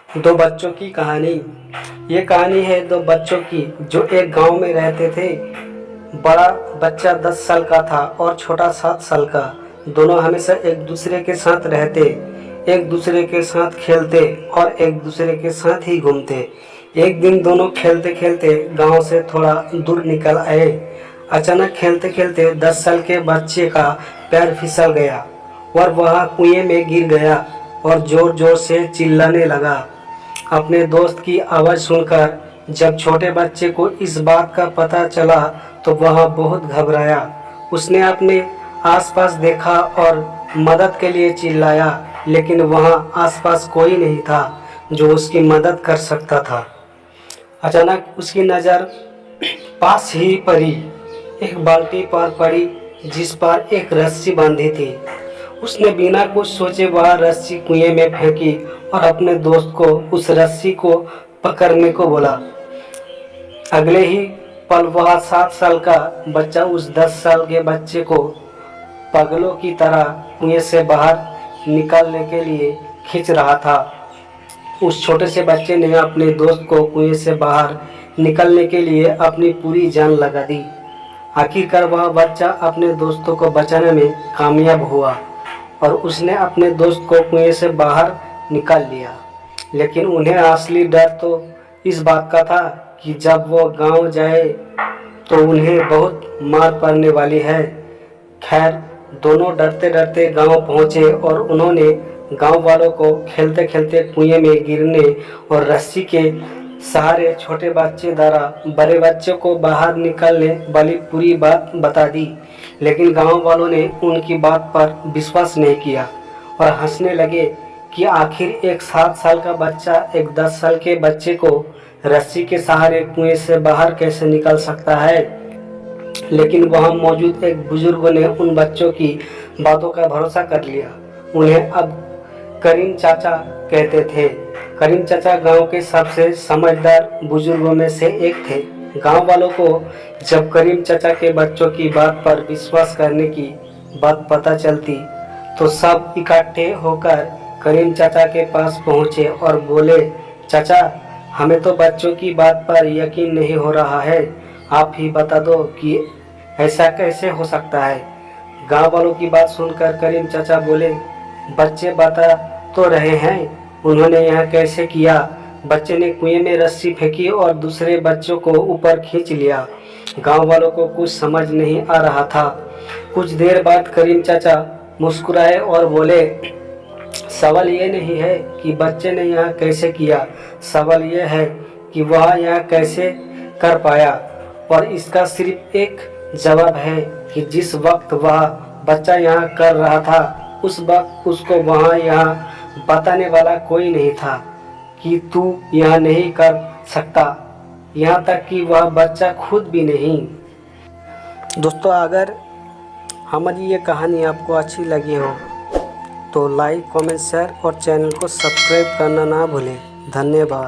दो बच्चों की कहानी। ये कहानी है दो बच्चों की जो एक गांव में रहते थे। बड़ा बच्चा 10 साल का था और छोटा 7 साल का। दोनों हमेशा एक दूसरे के साथ रहते, एक दूसरे के साथ खेलते और एक दूसरे के साथ ही घूमते। एक दिन दोनों खेलते खेलते गांव से थोड़ा दूर निकल आए। अचानक खेलते खेलते 10 साल के बच्चे का पैर फिसल गया और वह कुएं में गिर गया और जोर जोर से चिल्लाने लगा। अपने दोस्त की आवाज़ सुनकर जब छोटे बच्चे को इस बात का पता चला तो वह बहुत घबराया। उसने अपने आसपास देखा और मदद के लिए चिल्लाया, लेकिन वहाँ आसपास कोई नहीं था जो उसकी मदद कर सकता था। अचानक उसकी नज़र पास ही पड़ी, एक बाल्टी पर पड़ी जिस पर एक रस्सी बांधी थी। उसने बिना कुछ सोचे वह रस्सी कुएं में फेंकी और अपने दोस्त को उस रस्सी को पकड़ने को बोला। अगले ही पल वह 7 साल का बच्चा उस 10 साल के बच्चे को पागलों की तरह कुएं से बाहर निकालने के लिए खींच रहा था। उस छोटे से बच्चे ने अपने दोस्त को कुएं से बाहर निकलने के लिए अपनी पूरी जान लगा दी। आखिरकार वह बच्चा अपने दोस्तों को बचाने में कामयाब हुआ और उसने अपने दोस्त को कुएं से बाहर निकाल लिया। लेकिन उन्हें असली डर तो इस बात का था कि जब वो गांव जाए तो उन्हें बहुत मार पड़ने वाली है। खैर, दोनों डरते डरते गांव पहुंचे और उन्होंने गांव वालों को खेलते खेलते कुएं में गिरने और रस्सी के सहारे छोटे बच्चे द्वारा बड़े बच्चे को बाहर निकालने वाली पूरी बात बता दी। लेकिन गांव वालों ने उनकी बात पर विश्वास नहीं किया और हंसने लगे कि आखिर एक 7 साल का बच्चा एक 10 साल के बच्चे को रस्सी के सहारे कुएं से बाहर कैसे निकाल सकता है। लेकिन वहां मौजूद एक बुजुर्ग ने उन बच्चों की बातों का भरोसा कर लिया। उन्हें अब करीम चाचा कहते थे। करीम चाचा गांव के सबसे समझदार बुजुर्गों में से एक थे। गांव वालों को जब करीम चाचा के बच्चों की बात पर विश्वास करने की बात पता चलती तो सब इकट्ठे होकर करीम चाचा के पास पहुंचे और बोले, चाचा, हमें तो बच्चों की बात पर यकीन नहीं हो रहा है। आप ही बता दो कि ऐसा कैसे हो सकता है। गांव वालों की बात सुनकर करीम चाचा बोले, बच्चे बता तो रहे हैं उन्होंने यह कैसे किया। बच्चे ने कुएं में रस्सी फेंकी और दूसरे बच्चों को ऊपर खींच लिया। गांव वालों को कुछ समझ नहीं आ रहा था। कुछ देर बाद करीम चाचा मुस्कुराए और बोले, सवाल ये नहीं है कि बच्चे ने यह कैसे किया, सवाल यह है कि वह यह कैसे कर पाया। और इसका सिर्फ एक जवाब है कि जिस वक्त वह बच्चा यह कर रहा था उस वक्त उसको वहाँ यह बताने वाला कोई नहीं था कि तू यह नहीं कर सकता, यहाँ तक कि वह बच्चा खुद भी नहीं। दोस्तों, अगर हमारी ये कहानी आपको अच्छी लगी हो तो लाइक, कमेंट, शेयर और चैनल को सब्सक्राइब करना ना भूलें। धन्यवाद।